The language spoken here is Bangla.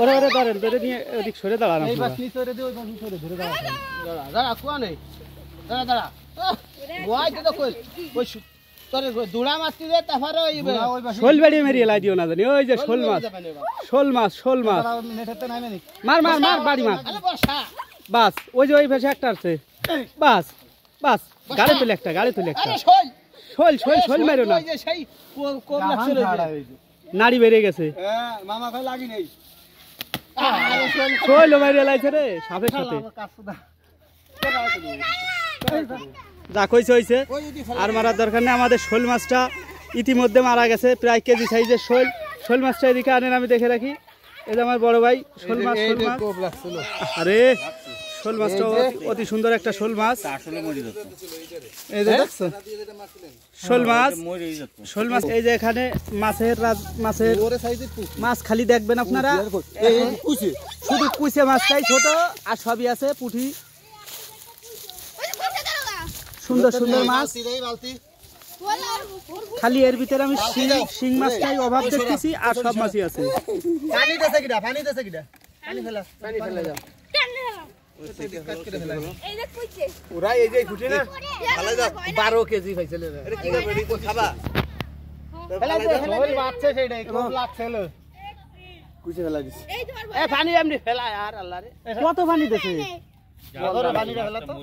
ওরে ওরে ধরেন ধরে নিয়ে ওদিক সরে দাঁড়ান। এই পাশ নিচে রে দিও, ওই পাশ নিচে রে ধরে দাঁড়া। দাঁড়া কুয়া নেই, দাঁড়া দাঁড়া। ওই তো কই ওই তোরে দুড়া মারতি রে, তারপরে ওই শোল বেড়িয়ে মেরিয়ে লাই দিও না জানি। ওই যে শোল মাছ, শোল মাছ, শোল মাছ। নেটেতে নামে নি। মার মার মার বাড়ি মার। আরে বসা বাস ওই যে ওই পাশে একটা আছে। বাস বাস গাড়ি তুলে একটা, গাড়ি তুলে একটা। আরে শোল শোল শোল শোল মেরো না। ওই যে সেই কোম লাগছিল নাড়ি বেরিয়ে গেছে। হ্যাঁ মামা কই লাগি নেই। শোল মেরিয়ে লাইছে রে সাপের সাথে। যা কইছে হইছে, আর মারার দরকার নেই। আমাদের শোল মাছটা ইতিমধ্যে মারা গেছে, প্রায় কেজি সাইজের শোল। শোল মাছটা এদিকে আনেন, আমি দেখে রাখি। এই যে আমার বড় ভাই শোল মাছ, শোল মাছ। আরে শোল মাছটা অতি সুন্দর একটা শোল মাছ। এই যে দেখছো শোল মাছ, শোল মাছ। এই যে এখানে মাছের মাছের মাছ খালি দেখবেন আপনারা, শুধু কুইচে মাছটাই ছোট, আর সবই আছে পুঁটি। সুন্দর সুন্দর মাছ। খালি এর ভিতরে আমি শিং মাছটাই অভাব দেখতেছি, আর সব মাছই আছে। পানি দেছে কিডা, পানি দেছে কিডা, পানি ফেলা, পানি ফেলা যাও। ওরা এই যে ফুটে না ফেলা যাও। 12 কেজি হইছিল রে। এটা কি করবে? এটা খাবা ফেলা দে, ওই বাচ্চা সেইটাই খুব লাগছে হলো। কুইছে ফেলা দিছে। এই পানি এমনি ফেলা আর আল্লাহ রে। কত পানি দেছে? বড় পানি ফেলা তো।